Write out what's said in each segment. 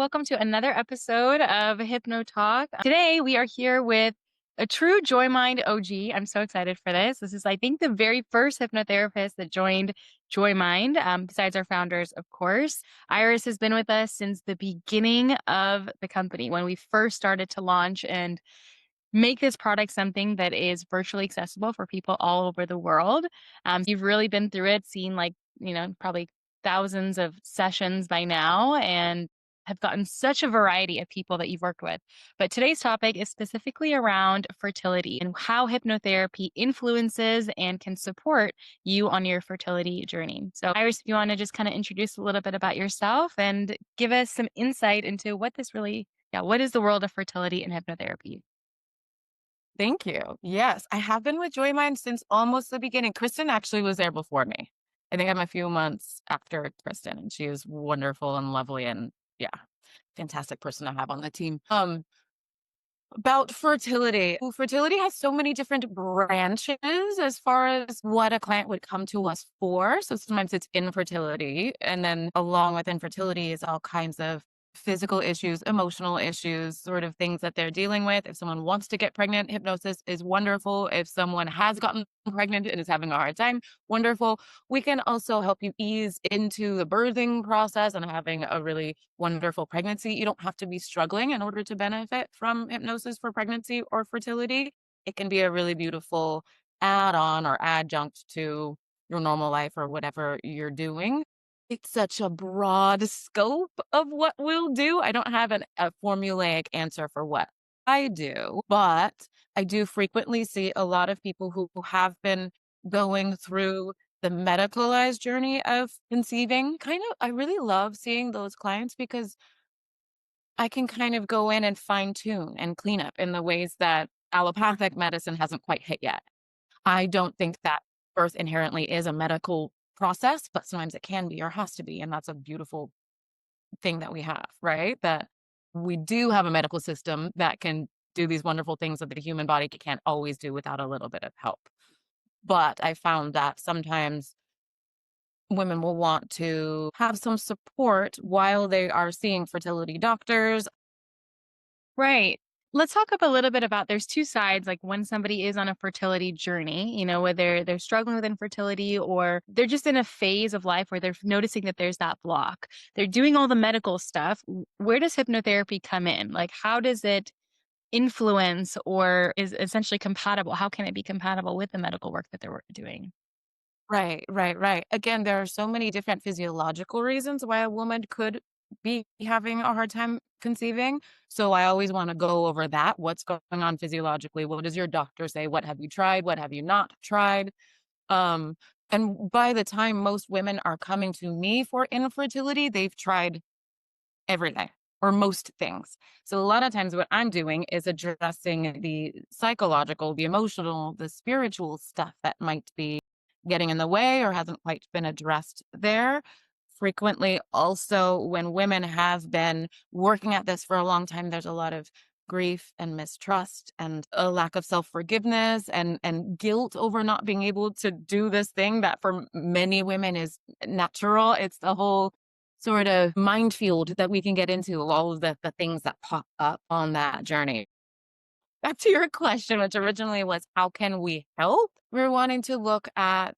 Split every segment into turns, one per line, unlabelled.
welcome to another episode of Hypno Talk. Today we are here with a true Joymind OG. I'm so excited for this. This is, I think, the very first hypnotherapist that joined Joymind, besides our founders, of course. Iris has been with us since the beginning of the company when we first started to launch and make this product something that is virtually accessible for people all over the world. You've really been through it, seen probably thousands of sessions by now, and have gotten such a variety of people that you've worked with. But today's topic is specifically around fertility and how hypnotherapy influences and can support you on your fertility journey. So, Iris, if you want to just kind of introduce a little bit about yourself and give us some insight into what what is the world of fertility and hypnotherapy?
Thank you. Yes, I have been with Joymind since almost the beginning. Kristen actually was there before me. I think I'm a few months after Kristen, and she is wonderful and lovely and yeah, fantastic person to have on the team. About fertility. Well, fertility has so many different branches as far as what a client would come to us for. So sometimes it's infertility, and then along with infertility is all kinds of physical issues, emotional issues, sort of things that they're dealing with. If someone wants to get pregnant, hypnosis is wonderful. If someone has gotten pregnant and is having a hard time, wonderful. We can also help you ease into the birthing process and having a really wonderful pregnancy. You don't have to be struggling in order to benefit from hypnosis for pregnancy or fertility. It can be a really beautiful add on or adjunct to your normal life or whatever you're doing. It's such a broad scope of what we'll do. I don't have a formulaic answer for what I do, but I do frequently see a lot of people who have been going through the medicalized journey of conceiving. I really love seeing those clients because I can kind of go in and fine tune and clean up in the ways that allopathic medicine hasn't quite hit yet. I don't think that birth inherently is a medical process, but sometimes it can be or has to be. And that's a beautiful thing that we have, right? That we do have a medical system that can do these wonderful things that the human body can't always do without a little bit of help. But I found that sometimes women will want to have some support while they are seeing fertility doctors.
Right. Let's talk up a little bit about there's two sides, like when somebody is on a fertility journey, whether they're struggling with infertility or they're just in a phase of life where they're noticing that there's that block. They're doing all the medical stuff. Where does hypnotherapy come in? Like, how does it influence or is essentially compatible? How can it be compatible with the medical work that they're doing?
Right, right, right. Again, there are so many different physiological reasons why a woman could be having a hard time conceiving. So I always want to go over that. What's going on physiologically? What does your doctor say? What have you tried? What have you not tried? Um, and by the time most women are coming to me for infertility, they've tried everything or most things. So a lot of times what I'm doing is addressing the psychological, the emotional, the spiritual stuff that might be getting in the way or hasn't quite been addressed there. Frequently, also, when women have been working at this for a long time, there's a lot of grief and mistrust and a lack of self-forgiveness and guilt over not being able to do this thing that for many women is natural. It's the whole sort of minefield that we can get into, all of the things that pop up on that journey. Back to your question, which originally was, how can we help? We're wanting to look at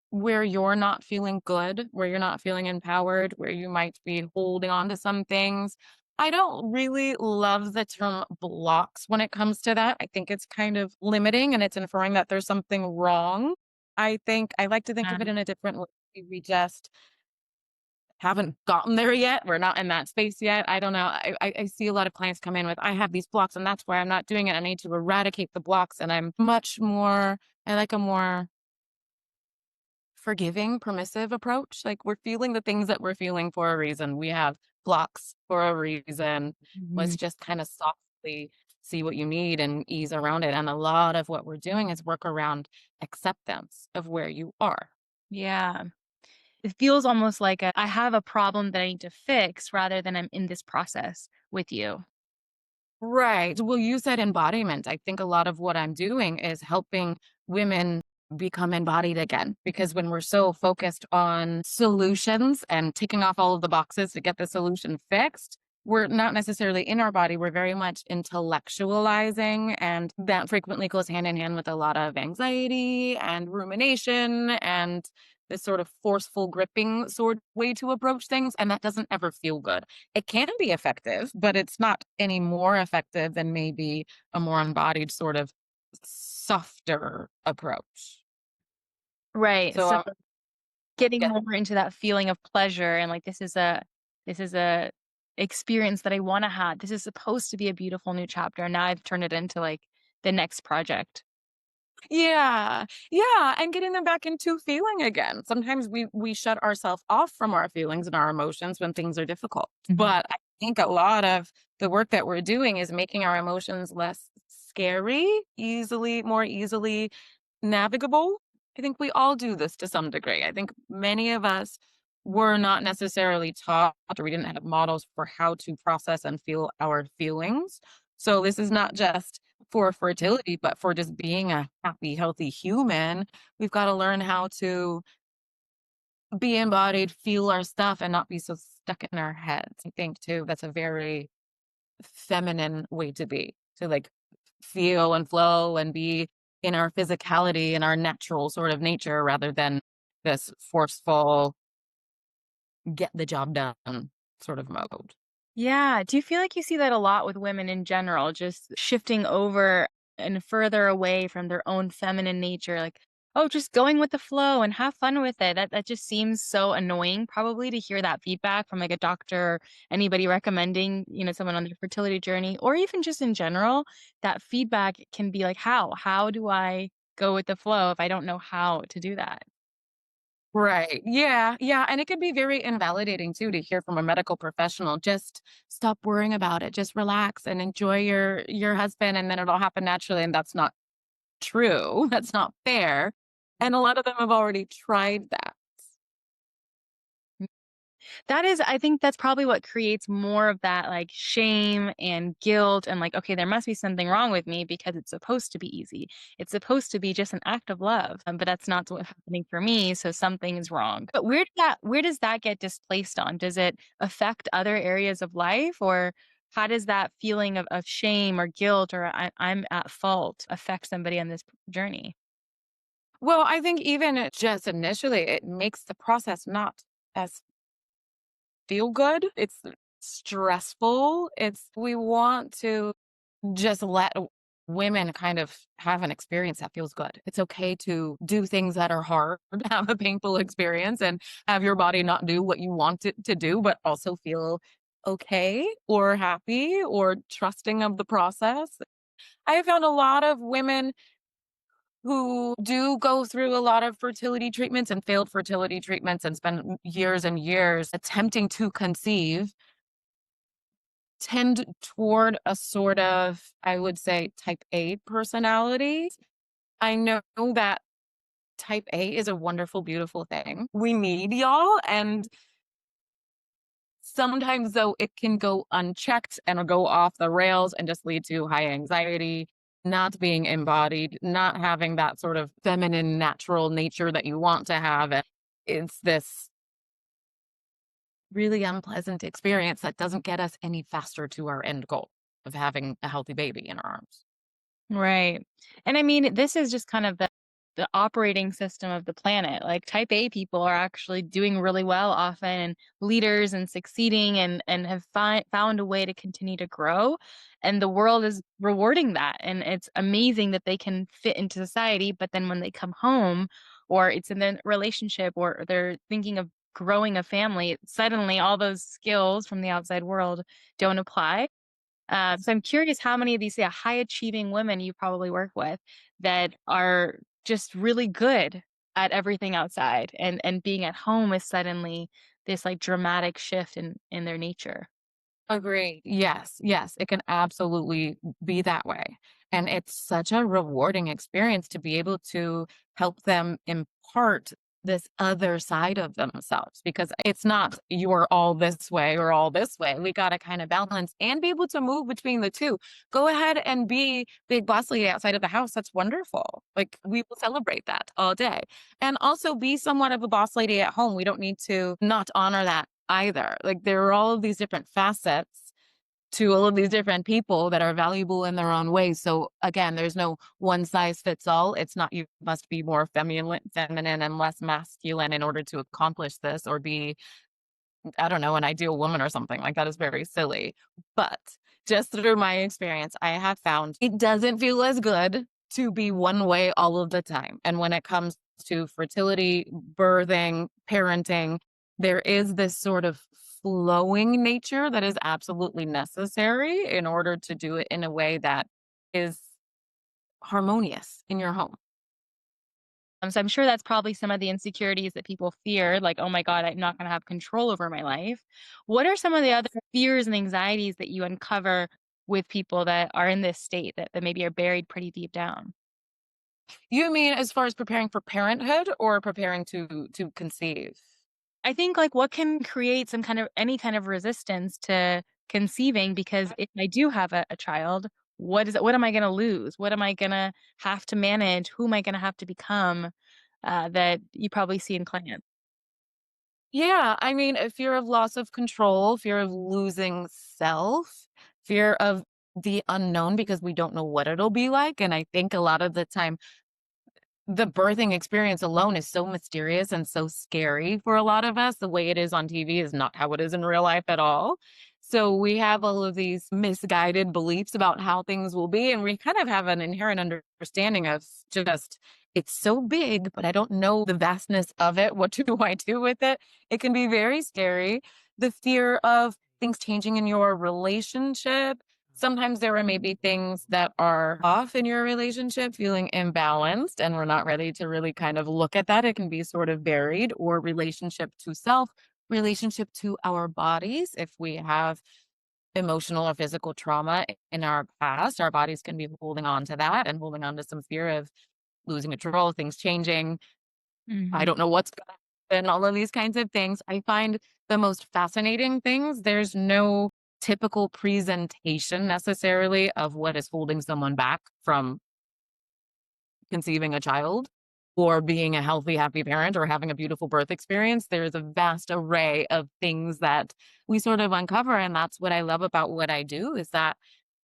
where you're not feeling good, where you're not feeling empowered, where you might be holding on to some things. I don't really love the term blocks when it comes to that. I think it's kind of limiting and it's inferring that there's something wrong. I think I like to think of it in a different way. We just haven't gotten there yet. We're not in that space yet. I don't know. I see a lot of clients come in with, I have these blocks and that's why I'm not doing it. I need to eradicate the blocks. And I like a more forgiving, permissive approach. Like we're feeling the things that we're feeling for a reason. We have blocks for a reason. Let's
Mhm.
just kind of softly see what you need and ease around it. And a lot of what we're doing is work around acceptance of where you are.
Yeah. It feels almost like I have a problem that I need to fix rather than I'm in this process with you.
Right. Well, you said embodiment. I think a lot of what I'm doing is helping women become embodied again. Because when we're so focused on solutions and ticking off all of the boxes to get the solution fixed, we're not necessarily in our body, we're very much intellectualizing, and that frequently goes hand in hand with a lot of anxiety and rumination and this sort of forceful gripping sort of way to approach things, and that doesn't ever feel good. It can be effective, but it's not any more effective than maybe a more embodied sort of softer approach.
Right.
So,
So getting
yeah.
more into that feeling of pleasure and like this is a experience that I want to have. This is supposed to be a beautiful new chapter. And now I've turned it into like the next project.
Yeah. Yeah, and getting them back into feeling again. Sometimes we shut ourselves off from our feelings and our emotions when things are difficult.
Mhm.
But I think a lot of the work that we're doing is making our emotions less scary, more easily navigable. I think we all do this to some degree. I think many of us were not necessarily taught, or we didn't have models for how to process and feel our feelings. So this is not just for fertility, but for just being a happy, healthy human. We've got to learn how to be embodied, feel our stuff, and not be so stuck in our heads. I think too, that's a very feminine way to be, to like feel and flow and be in our physicality and our natural sort of nature rather than this forceful, get the job done sort of mode.
Yeah. Do you feel like you see that a lot with women in general, just shifting over and further away from their own feminine nature? Like, oh, just going with the flow and have fun with it. That just seems so annoying, probably, to hear that feedback from like a doctor or anybody recommending, someone on their fertility journey, or even just in general. That feedback can be like, how? How do I go with the flow if I don't know how to do that?
Right. Yeah. Yeah. And it can be very invalidating too to hear from a medical professional. Just stop worrying about it. Just relax and enjoy your husband and then it'll happen naturally. And that's not true. That's not fair. And a lot of them have already tried that.
That is I think that's probably what creates more of that, like, shame and guilt and, like, "Okay, there must be something wrong with me because it's supposed to be easy. It's supposed to be just an act of love, but that's not what's happening for me, so something is wrong." But where does that get displaced on? Does it affect other areas of life, or how does that feeling of shame or guilt or I'm at fault affect somebody on this journey?
Well, I think even just initially, it makes the process not as feel good. It's stressful. We want to just let women kind of have an experience that feels good. It's okay to do things that are hard, have a painful experience, and have your body not do what you want it to do, but also feel okay or happy or trusting of the process. I have found a lot of women who do go through a lot of fertility treatments and failed fertility treatments and spend years and years attempting to conceive tend toward a sort of, I would say, type A personality. I know that type A is a wonderful, beautiful thing. We need y'all. And sometimes, though, it can go unchecked and go off the rails and just lead to high anxiety, not being embodied, not having that sort of feminine, natural nature that you want to have. And it's this really unpleasant experience that doesn't get us any faster to our end goal of having a healthy baby in our arms.
Right. And I mean, this is just kind of the operating system of the planet. Like type A people are actually doing really well often and leaders and succeeding and have found a way to continue to grow. And the world is rewarding that. And it's amazing that they can fit into society. But then when they come home or it's in their relationship or they're thinking of growing a family, suddenly all those skills from the outside world don't apply. So I'm curious how many of these, yeah, high achieving women you probably work with that are just really good at everything outside and being at home is suddenly this like dramatic shift in their nature.
Agree. Yes, yes, it can absolutely be that way. And it's such a rewarding experience to be able to help them impart this other side of themselves because it's not you're all this way or all this way. We got to kind of balance and be able to move between the two. Go ahead and be big boss lady outside of the house. That's wonderful. Like we will celebrate that all day. And also be somewhat of a boss lady at home. We don't need to not honor that either. Like there are all of these different facets to all of these different people that are valuable in their own ways. So again, there's no one size fits all. It's not you must be more feminine and less masculine in order to accomplish this or be, I don't know, an ideal woman or something. Like that is very silly. But just through my experience, I have found it doesn't feel as good to be one way all of the time. And when it comes to fertility, birthing, parenting, there is this sort of flowing nature that is absolutely necessary in order to do it in a way that is harmonious in your home.
So I'm sure that's probably some of the insecurities that people fear, like, "Oh my god, I'm not gonna have control over my life." What are some of the other fears and anxieties that you uncover with people that are in this state that maybe are buried pretty deep down?
You mean as far as preparing for parenthood or preparing to conceive?
I think, like, what can create some kind of any kind of resistance to conceiving? Because if I do have a child, what am I gonna lose? What am I gonna have to manage? Who am I gonna have to become, that you probably see in clients?
Yeah, I mean, a fear of loss of control, fear of losing self, fear of the unknown because we don't know what it'll be like. And I think a lot of the time, the birthing experience alone is so mysterious and so scary for a lot of us. The way it is on TV is not how it is in real life at all. So we have all of these misguided beliefs about how things will be. And we kind of have an inherent understanding of just, it's so big, but I don't know the vastness of it. What do I do with it? It can be very scary. The fear of things changing in your relationship. Sometimes there are maybe things that are off in your relationship, feeling imbalanced, and we're not ready to really kind of look at that. It can be sort of buried, or relationship to self, relationship to our bodies. If we have emotional or physical trauma in our past, our bodies can be holding on to that and holding on to some fear of losing control, things changing. I
Mhm.
don't know what's gonna happen, all of these kinds of things. I find the most fascinating things, there's no typical presentation necessarily of what is holding someone back from conceiving a child or being a healthy, happy parent or having a beautiful birth experience. There's a vast array of things that we sort of uncover, and that's what I love about what I do is that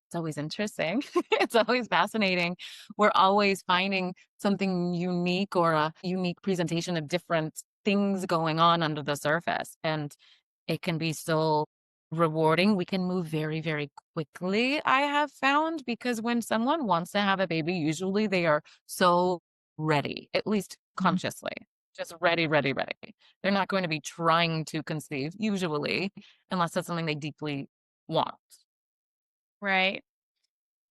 it's always interesting. It's always fascinating. We're always finding something unique or a unique presentation of different things going on under the surface. And it can be so rewarding. We can move very, very quickly, I have found, because when someone wants to have a baby, usually they are so ready, at least
Mhm.
consciously. Just ready, ready, ready. They're not going to be trying to conceive, usually, unless that's something they deeply want.
Right.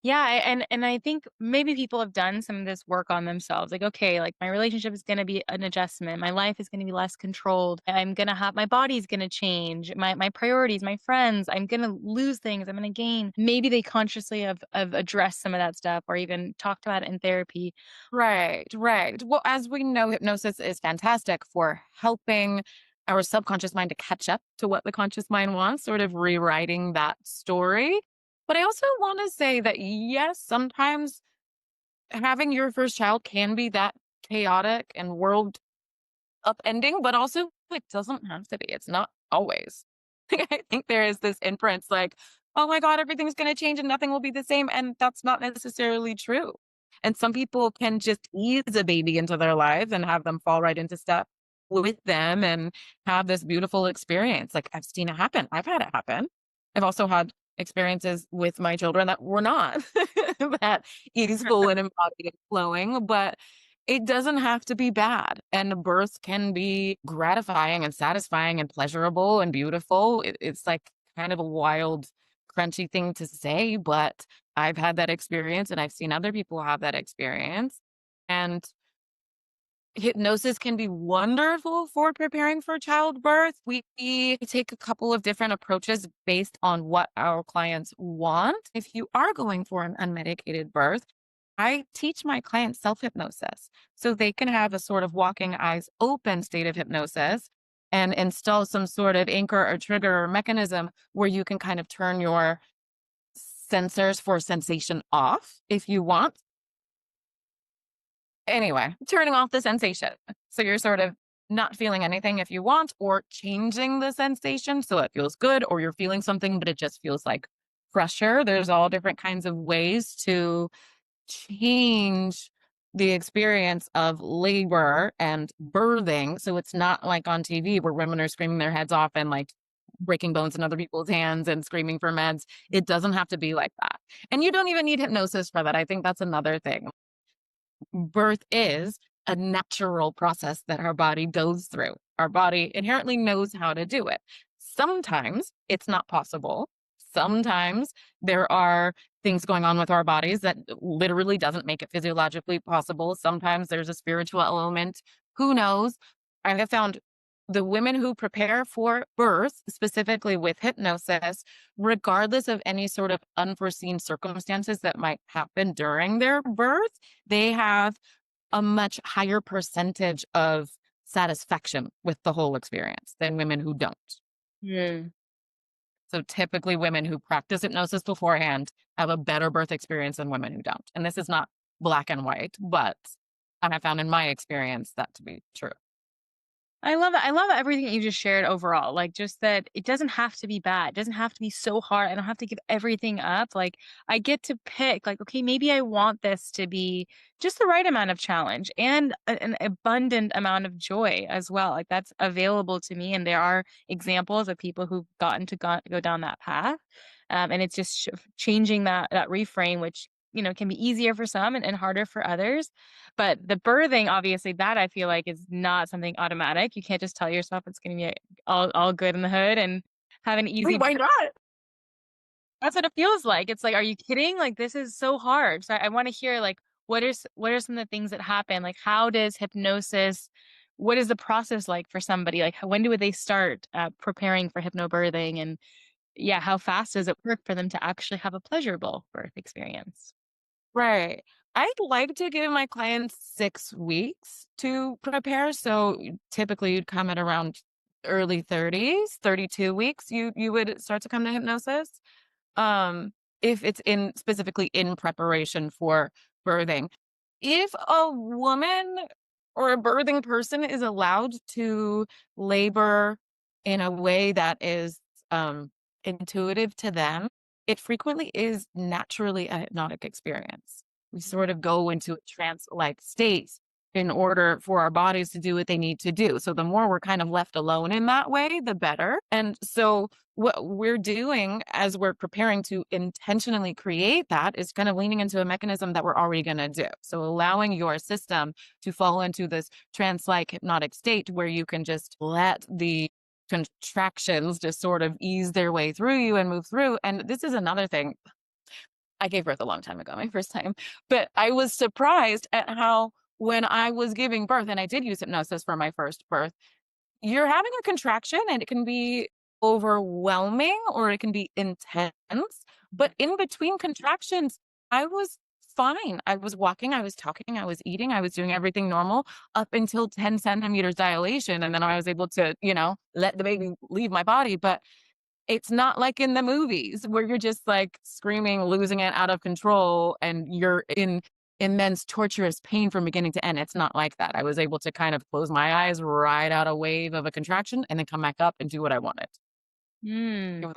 Yeah, and I think maybe people have done some of this work on themselves. Like, okay, like my relationship is gonna be an adjustment. My life is gonna be less controlled. I'm gonna have my body's gonna change. My priorities, my friends, I'm gonna lose things, I'm gonna gain. Maybe they consciously have addressed some of that stuff or even talked about it in therapy.
Right, right. Well, as we know, hypnosis is fantastic for helping our subconscious mind to catch up to what the conscious mind wants, sort of rewriting that story. But I also want to say that, yes, sometimes having your first child can be that chaotic and world upending, but also it doesn't have to be. It's not always. I think there is this inference like, oh my God, everything's going to change and nothing will be the same. And that's not necessarily true. And some people can just ease a baby into their lives and have them fall right into step with them and have this beautiful experience. Like I've seen it happen. I've had it happen. I've also had experiences with my children that were not that easeful and embodied and flowing, but it doesn't have to be bad, and birth can be gratifying and satisfying and pleasurable and beautiful. It's like kind of a wild, crunchy thing to say, but I've had that experience and I've seen other people have that experience. And hypnosis can be wonderful for preparing for childbirth. We take a couple of different approaches based on what our clients want. If you are going for an unmedicated birth, I teach my clients self hypnosis so they can have a sort of walking eyes open state of hypnosis and install some sort of anchor or trigger or mechanism where you can kind of turn your sensors for sensation off if you want. Anyway, turning off the sensation. So you're sort of not feeling anything if you want, or changing the sensation so it feels good, or you're feeling something, but it just feels like pressure. There's all different kinds of ways to change the experience of labor and birthing. So it's not like on TV where women are screaming their heads off and like breaking bones in other people's hands and screaming for meds. It doesn't have to be like that. And you don't even need hypnosis for that. I think that's another thing. Birth is a natural process that our body goes through. Our body inherently knows how to do it. Sometimes it's not possible. Sometimes there are things going on with our bodies that literally doesn't make it physiologically possible. Sometimes there's a spiritual element. Who knows? I have found the women who prepare for birth, specifically with hypnosis, regardless of any sort of unforeseen circumstances that might happen during their birth, they have a much higher percentage of satisfaction with the whole experience than women who don't.
Mm.
So typically women who practice hypnosis beforehand have a better birth experience than women who don't. And this is not black and white, but I have found in my experience that to be true.
I love it. I love everything that you just shared overall. Like just that it doesn't have to be bad. It doesn't have to be so hard. I don't have to give everything up. Like I get to pick like, okay, maybe I want this to be just the right amount of challenge and an abundant amount of joy as well. Like that's available to me. And there are examples of people who've gotten to go down that path. And it's just changing that reframe, which, you know, can be easier for some and harder for others. But the birthing, obviously, that I feel like is not something automatic. You can't just tell yourself it's gonna be all good in the hood and have an easy
Why
birth.
not?
That's what it feels like. It's like, "Are you kidding? Like, this is so hard." So I wanna hear, like, what are some of the things that happen? Like, how does hypnosis what is the process like for somebody? Like, when do they start, preparing for hypnobirthing? And, yeah, how fast does it work for them to actually have a pleasurable birth experience?
Right. I'd like to give my clients 6 weeks to prepare. So typically you'd come at around early 30s, 32 weeks, you would start to come to hypnosis. Um, if it's in specifically in preparation for birthing. If a woman or a birthing person is allowed to labor in a way that is um, intuitive to them, it frequently is naturally a hypnotic experience. We sort of go into a trance like state in order for our bodies to do what they need to do. So the more we're kind of left alone in that way, the better. And so what we're doing as we're preparing to intentionally create that is kind of leaning into a mechanism that we're already going to do. So allowing your system to fall into this trance-like hypnotic state where you can just let the contractions just sort of ease their way through you and move through. And this is another thing. I gave birth a long time ago, my first time, but I was surprised at how when I was giving birth, and I did use hypnosis for my first birth, you're having a contraction and it can be overwhelming or it can be intense. But in between contractions, I was fine. I was walking, I was talking, I was eating, I was doing everything normal up until 10 centimeters dilation. And then I was able to, let the baby leave my body. But it's not like in the movies where you're just like screaming, losing it out of control, and you're in immense torturous pain from beginning to end. It's not like that. I was able to kind of close my eyes, ride out a wave of a contraction, and then come back up and do what I wanted. It
Mm.
was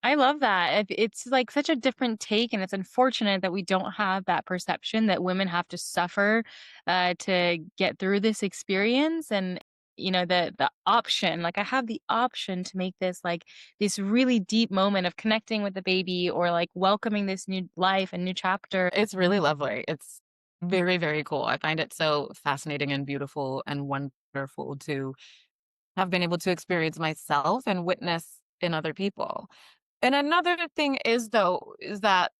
I love that. It's like such a different take, and it's unfortunate that we don't have that perception that women have to suffer to get through this experience. And you know, the option, like I have the option to make this like this really deep moment of connecting with the baby or like welcoming this new life and new chapter.
it's really lovely. It's very, very cool. I find it so fascinating and beautiful and wonderful to have been able to experience myself and witness in other people. And another thing is though, is that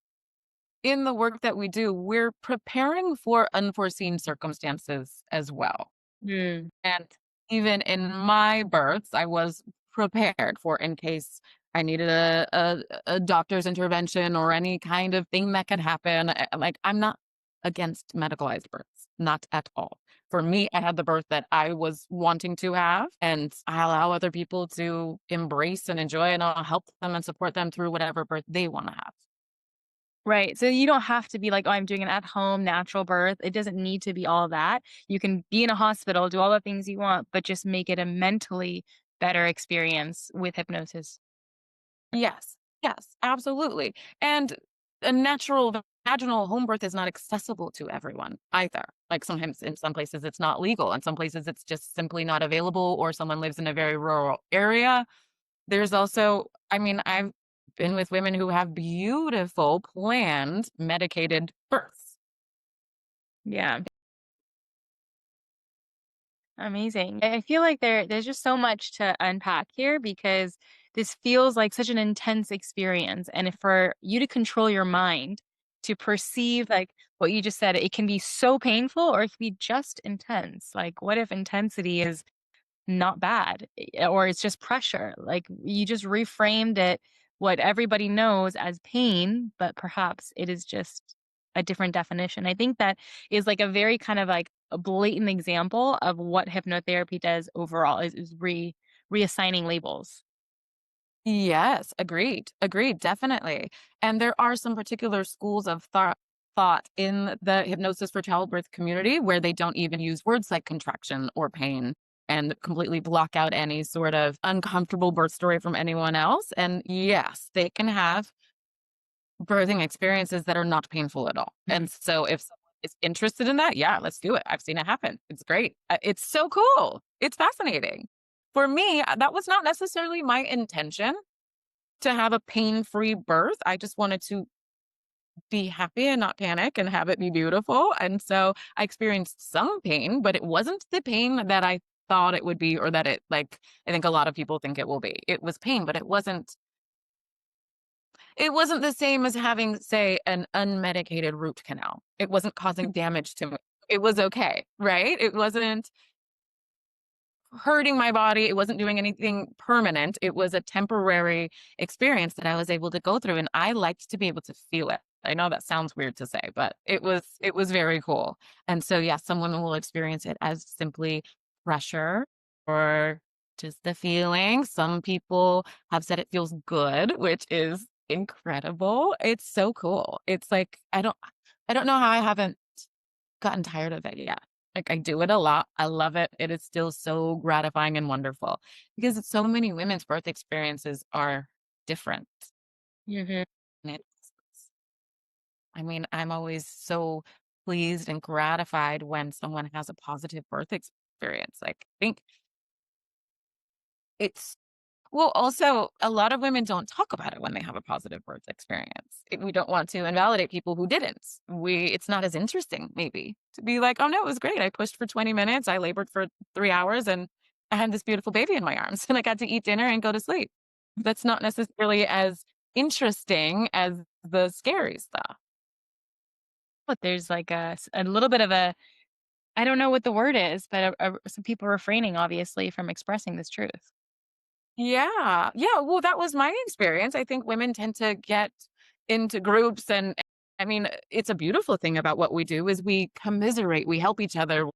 in the work that we do, we're preparing for unforeseen circumstances as well.
Mm.
And even in my births, I was prepared for in case I needed a doctor's intervention or any kind of thing that could happen. Like, I'm not against medicalized births, not at all. For me, I had the birth that I was wanting to have, and I allow other people to embrace and enjoy, and I'll help them and support them through whatever birth they want to have.
Right. So you don't have to be like, oh, I'm doing an at home natural birth. It doesn't need to be all that. You can be in a hospital, do all the things you want, but just make it a mentally better experience with hypnosis.
Yes. Yes, absolutely. And a natural vaginal home birth is not accessible to everyone either. Like sometimes in some places it's not legal, and some places it's just simply not available, or someone lives in a very rural area. There's also, I mean, I've been with women who have beautiful planned medicated births.
Yeah. Amazing. I feel like there's just so much to unpack here because this feels like such an intense experience. And if for you to control your mind to perceive like what you just said, it can be so painful or it can be just intense. Like what if intensity is not bad, or it's just pressure. Like, you just reframed it, what everybody knows as pain, but perhaps it is just a different definition. I think that is, like, a very kind of, like, a blatant example of what hypnotherapy does overall is reassigning labels.
Yes, agreed. Agreed, definitely. And there are some particular schools of thought in the hypnosis for childbirth community where they don't even use words like contraction or pain and completely block out any sort of uncomfortable birth story from anyone else. And yes, they can have birthing experiences that are not painful at all.
Mhm.
And so if someone is interested in that, yeah, let's do it. I've seen it happen. It's great. It's so cool. It's fascinating. For me, that was not necessarily my intention to have a pain-free birth. I just wanted to be happy and not panic and have it be beautiful. And so I experienced some pain, but it wasn't the pain that I thought it would be or that it like I think a lot of people think it will be. It was pain, but it wasn't the same as having, say, an unmedicated root canal. It wasn't causing damage to me. It was okay, right? It wasn't hurting my body. It wasn't doing anything permanent. It was a temporary experience that I was able to go through, and I liked to be able to feel it. I know that sounds weird to say, but it was very cool. And so, yeah, someone will experience it as simply pressure or just the feeling. Some people have said it feels good, which is incredible. It's so cool. It's like I don't know how I haven't gotten tired of it yet. Like, I do it a lot. I love it. It is still so gratifying and wonderful because so many women's birth experiences are different.
Mhm.
And I mean, I'm always so pleased and gratified when someone has a positive birth experience. Like, I think it's well, also, a lot of women don't talk about it when they have a positive birth experience. We don't want to invalidate people who didn't. It's not as interesting, maybe, to be like, oh no, it was great. I pushed for 20 minutes, I labored for 3 hours, and I had this beautiful baby in my arms, and I got to eat dinner and go to sleep. That's not necessarily as interesting as the scary stuff.
But there's like a little bit of a, I don't know what the word is, but some people refraining obviously from expressing this truth.
Yeah. Yeah, well, that was my experience. I think women tend to get into groups and I mean, it's a beautiful thing about what we do is we commiserate, we help each other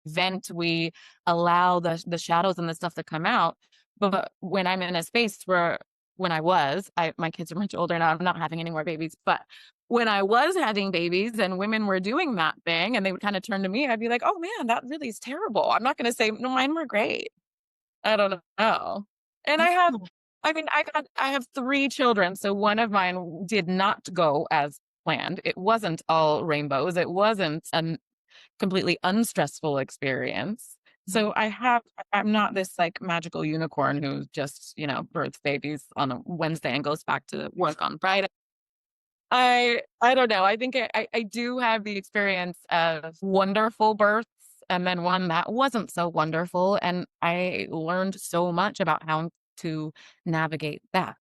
vent, we allow the shadows and the stuff to come out. But when I'm in a space where when my kids are much older now, I'm not having any more babies, but when I was having babies and women were doing that thing and they would kind of turn to me, I'd be like, "Oh man, that really is terrible." I'm not going to say, "No, mine were great." I don't know. And
Oh.
I mean, I have 3 children, so one of mine did not go as planned. It wasn't all rainbows. It wasn't a completely unstressful experience. So I'm not this, like, magical unicorn who just, births babies on a Wednesday and goes back to work on Friday. I don't know. I think I do have the experience of wonderful births and then one that wasn't so wonderful, and I learned so much about how to navigate that.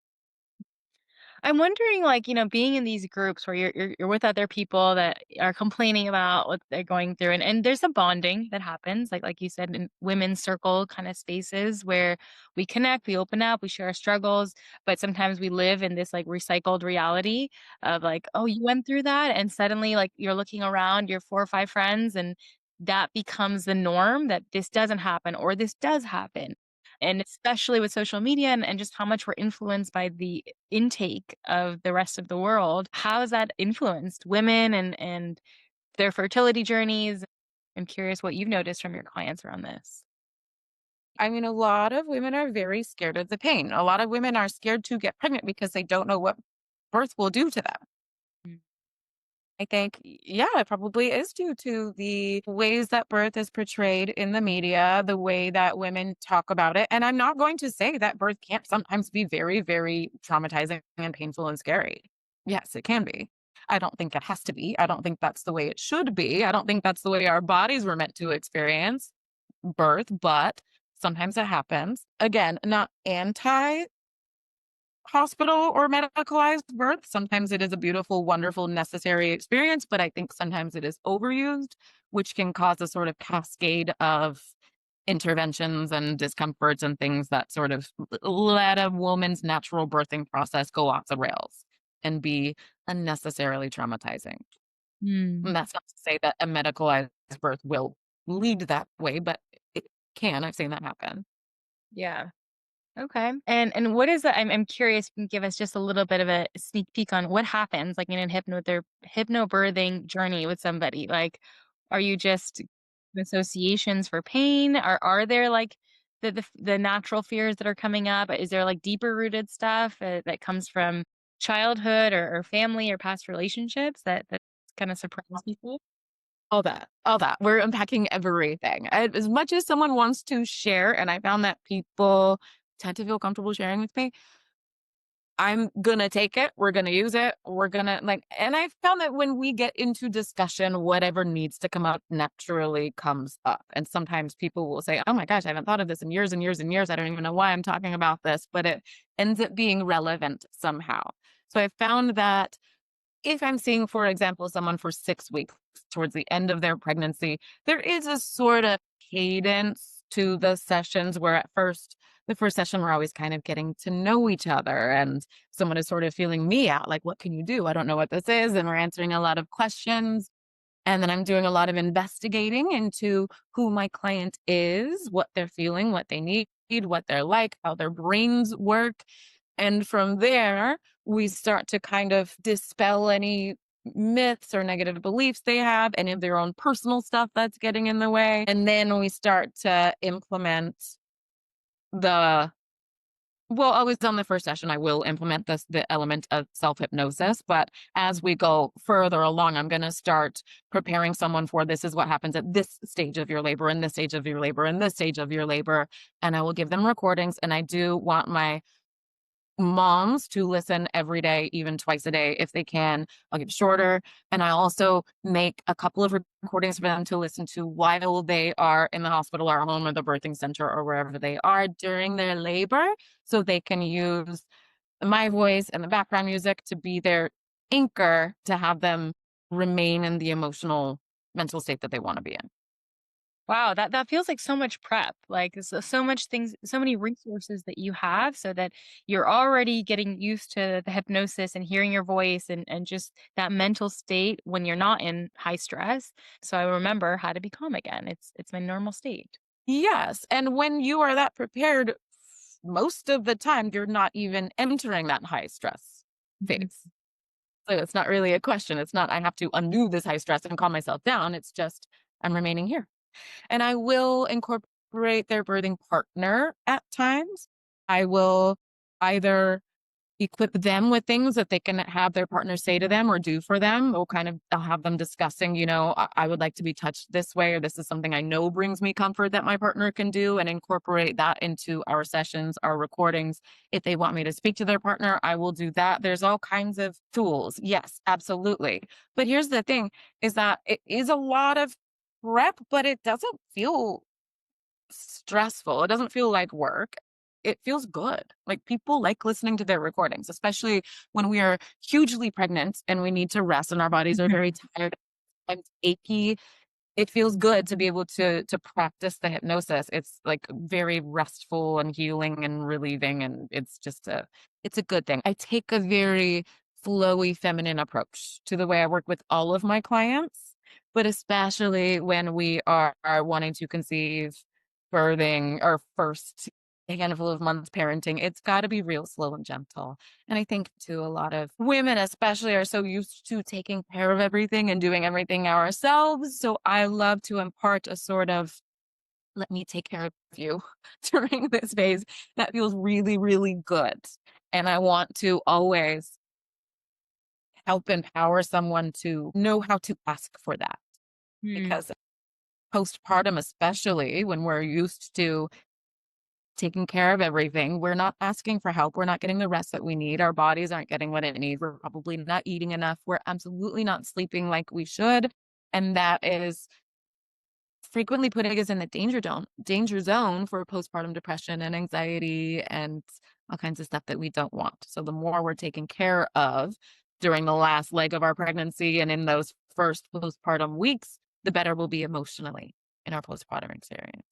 I'm wondering, like, being in these groups where you're with other people that are complaining about what they're going through, and there's a bonding that happens, like you said, in women's circle kind of spaces where we connect, we open up, we share our struggles, but sometimes we live in this like recycled reality of like, oh, you went through that, and suddenly like you're looking around, your 4 or 5 friends, and that becomes the norm that this doesn't happen or this does happen. And especially with social media and just how much we're influenced by the intake of the rest of the world, how has that influenced women and their fertility journeys? I'm curious what you've noticed from your clients around this.
I mean, a lot of women are very scared of the pain. A lot of women are scared to get pregnant because they don't know what birth will do to them.
Mm.
I think, yeah, it probably is due to the ways that birth is portrayed in the media, the way that women talk about it. And I'm not going to say that birth can't sometimes be very, very traumatizing and painful and scary. Yes, it can be. I don't think it has to be. I don't think that's the way it should be. I don't think that's the way our bodies were meant to experience birth, but sometimes it happens. Again, not anti hospital or medicalized birth. Sometimes it is a beautiful, wonderful, necessary experience, but I think sometimes it is overused, which can cause a sort of cascade of interventions and discomforts and things that sort of let a woman's natural birthing process go off the rails and be unnecessarily traumatizing.
Mm.
And that's not to say that a medicalized birth will lead that way, but it can. I've seen that happen.
Yeah. Okay. And what is that? I'm curious if you can give us just a little bit of a sneak peek on what happens like in a hypnobirthing journey with somebody. Like, are you just associations for pain? Are there like the natural fears that are coming up? Is there like deeper rooted stuff that comes from childhood or family or past relationships that kind of surprise people?
All that. We're unpacking everything. As much as someone wants to share, and I found that people tend to feel comfortable sharing with me, I'm gonna take it. We're gonna use it. We're gonna like, and I found that when we get into discussion, whatever needs to come up naturally comes up. And sometimes people will say, "Oh my gosh, I haven't thought of this in years and years and years. I don't even know why I'm talking about this," but it ends up being relevant somehow. So I found that if I'm seeing, for example, someone for 6 weeks towards the end of their pregnancy, there is a sort of cadence to the sessions where at first, the first session, we're always kind of getting to know each other and someone is sort of feeling me out, like, what can you do? I don't know what this is. And we're answering a lot of questions. And then I'm doing a lot of investigating into who my client is, what they're feeling, what they need, what they're like, how their brains work. And from there, we start to kind of dispel any myths or negative beliefs they have, any of their own personal stuff that's getting in the way. And then we start to implement the well, always on the first session, I will implement the element of self-hypnosis, but as we go further along, I'm gonna start preparing someone for this is what happens at this stage of your labor, and this stage of your labor, and this stage of your labor, and I will give them recordings, and I do want my moms to listen every day, even twice a day if they can. I'll give shorter. And I also make a couple of recordings for them to listen to while they are in the hospital or home or the birthing center or wherever they are during their labor. So they can use my voice and the background music to be their anchor to have them remain in the emotional mental state that they want to be in.
Wow, that feels like so much prep, like so much things, so many resources that you have so that you're already getting used to the hypnosis and hearing your voice and just that mental state when you're not in high stress. So I remember how to be calm again. It's my normal state.
Yes. And when you are that prepared, most of the time, you're not even entering that high stress
Mhm.
phase. So it's not really a question. It's not, I have to undo this high stress and calm myself down. It's just, I'm remaining here. And I will incorporate their birthing partner at times. I will either equip them with things that they can have their partner say to them or do for them. Or kind of, I'll have them discussing, I would like to be touched this way, or this is something I know brings me comfort that my partner can do, and incorporate that into our sessions, our recordings. If they want me to speak to their partner, I will do that. There's all kinds of tools. Yes, absolutely. But here's the thing is that it is a lot of prep, but it doesn't feel stressful. It doesn't feel like work. It feels good. Like people like listening to their recordings, especially when we are hugely pregnant and we need to rest and our bodies are very tired and achy. It feels good to be able to practice the hypnosis. It's like very restful and healing and relieving, and it's a good thing. I take a very flowy feminine approach to the way I work with all of my clients, but especially when we are wanting to conceive, birthing, our first handful of months parenting, it's got to be real slow and gentle. And I think too, a lot of women, especially, are so used to taking care of everything and doing everything ourselves. So I love to impart a sort of let me take care of you during this phase. That feels really, really good. And I want to always help empower someone to know how to ask for that
Mm.
because postpartum, especially when we're used to taking care of everything, we're not asking for help. We're not getting the rest that we need. Our bodies aren't getting what it needs. We're probably not eating enough. We're absolutely not sleeping like we should. And that is frequently putting us in the danger zone for postpartum depression and anxiety and all kinds of stuff that we don't want. So the more we're taken care of during the last leg of our pregnancy and in those first postpartum weeks, the better we'll be emotionally in our postpartum experience.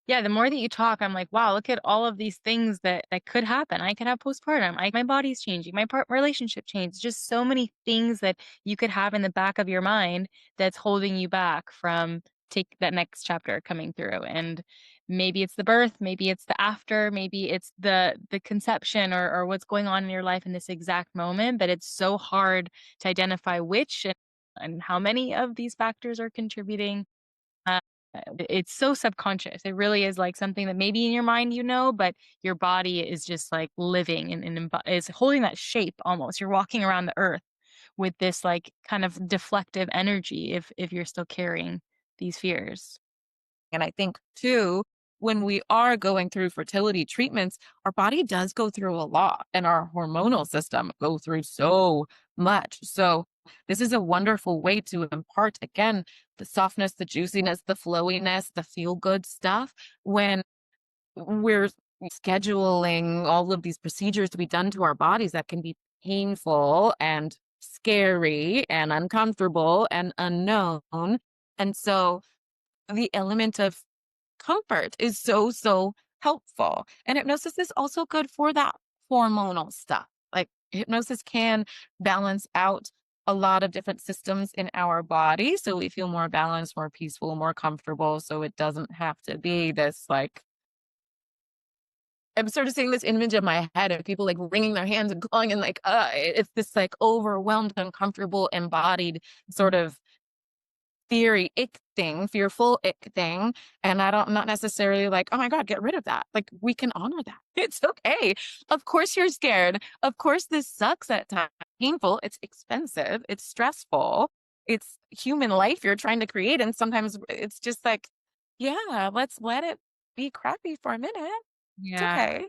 Yeah, the more that you talk, I'm like, wow, look at all of these things that could happen. I could have postpartum. My body's changing. My relationship changed. Just so many things that you could have in the back of your mind that's holding you back from take that next chapter coming through. And maybe it's the birth, maybe it's the after, maybe it's the conception or what's going on in your life in this exact moment. But it's so hard to identify which and how many of these factors are contributing. It's so subconscious. It really is like something that maybe in your mind you know, but your body is just like living and is holding that shape almost. You're walking around the earth with this like kind of deflective energy if you're still carrying these fears.
And I think too, when we are going through fertility treatments, our body does go through a lot and our hormonal system go through so much. So this is a wonderful way to impart again the softness, the juiciness, the flowiness, the feel good stuff when we're scheduling all of these procedures to be done to our bodies that can be painful and scary and uncomfortable and unknown. And so the element of comfort is so, so helpful. And hypnosis is also good for that hormonal stuff. Like hypnosis can balance out a lot of different systems in our body. So we feel more balanced, more peaceful, more comfortable. So it doesn't have to be this like, I'm sort of seeing this image in my head of people like wringing their hands and clawing and like, it's this like overwhelmed, uncomfortable, embodied sort of theory ick thing, fearful ick thing. And I'm not necessarily like, oh my God, get rid of that. Like we can honor that. It's okay. Of course you're scared. Of course this sucks at times. Painful. It's expensive. It's stressful. It's human life you're trying to create. And sometimes it's just like, yeah, let's let it be crappy for a minute. It's
Yeah.
okay.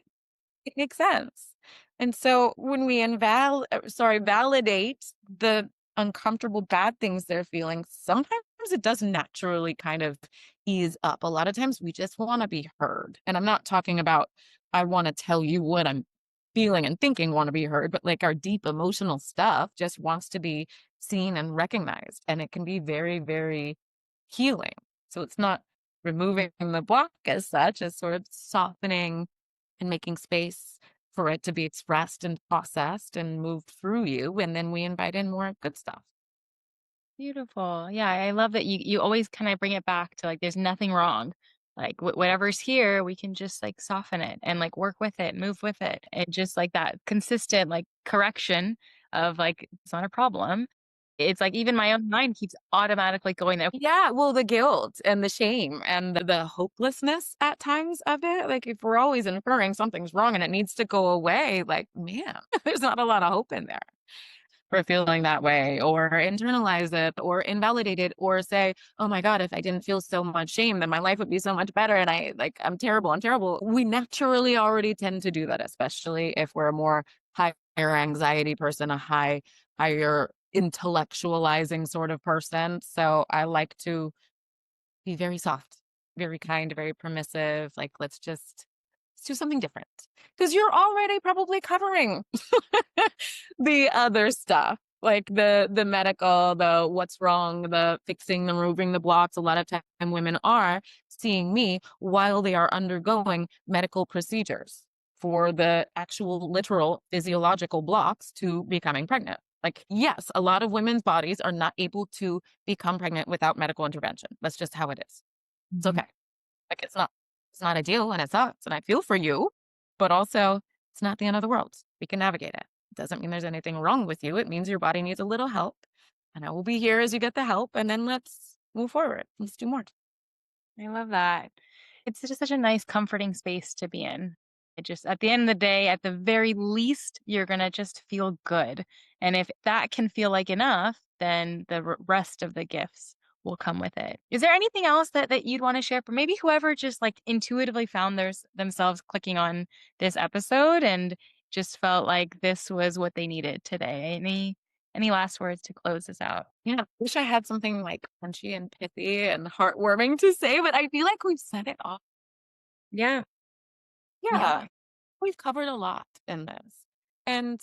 It makes sense. And so when we validate the uncomfortable bad things they're feeling, sometimes it does naturally kind of ease up. A lot of times we just want to be heard. And I'm not talking about I want to tell you what I'm feeling and thinking want to be heard, but like our deep emotional stuff just wants to be seen and recognized. And it can be very, very healing. So it's not removing the block as such, as sort of softening and making space for it to be expressed and processed and moved through you. And then we invite in more good stuff.
Beautiful. Yeah, I love that you always kind of bring it back to like there's nothing wrong. Like whatever's here, we can just like soften it and like work with it, move with it, and just like that consistent like correction of like it's not a problem. It's like even my own mind keeps automatically going there.
Yeah, well, the guilt and the shame and the hopelessness at times of it. Like, if we're always inferring something's wrong and it needs to go away, like, man, there's not a lot of hope in there for feeling that way or internalize it or invalidate it or say, oh my God, if I didn't feel so much shame, then my life would be so much better. And I'm terrible. I'm terrible. We naturally already tend to do that, especially if we're a more higher anxiety person, higher intellectualizing sort of person. So I like to be very soft, very kind, very permissive. Like, let's do something different because you're already probably covering the other stuff like the medical, the what's wrong, the fixing, the removing the blocks. A lot of time women are seeing me while they are undergoing medical procedures for the actual literal physiological blocks to becoming pregnant. Like, yes, a lot of women's bodies are not able to become pregnant without medical intervention. That's just how it is. It's
Mhm.
okay. Like it's not ideal and it sucks and I feel for you, but also it's not the end of the world. We can navigate it. It doesn't mean there's anything wrong with you. It means your body needs a little help. And I will be here as you get the help and then let's move forward. Let's do more.
I love that. It's just such a nice comforting space to be in. It just at the end of the day, at the very least, you're gonna just feel good, and if that can feel like enough, then the rest of the gifts will come with it. Is there anything else that you'd wanna share for maybe whoever just, like, intuitively found themselves clicking on this episode and just felt like this was what they needed today? Any last words to close this out?
Yeah, I wish I had something like punchy and pithy and heartwarming to say, but I feel like we've said it all.
Yeah, yeah.
Yeah, we've covered a lot in this. And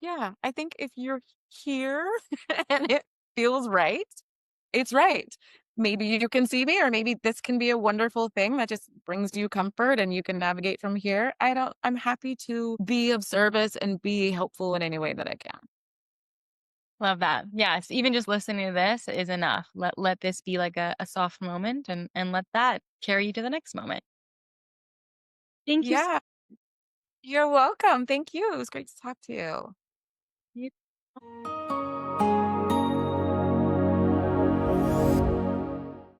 yeah, I think if you're here and it feels right, it's right. Maybe you can see me, or maybe this can be a wonderful thing that just brings you comfort and you can navigate from here. I'm happy to be of service and be helpful in any way that I can.
Love that. Yes, even just listening to this is enough. Let this be like a soft moment and let that carry you to the next moment. Thank you.
Yeah, you're welcome. Thank you. It was great to talk to you.
You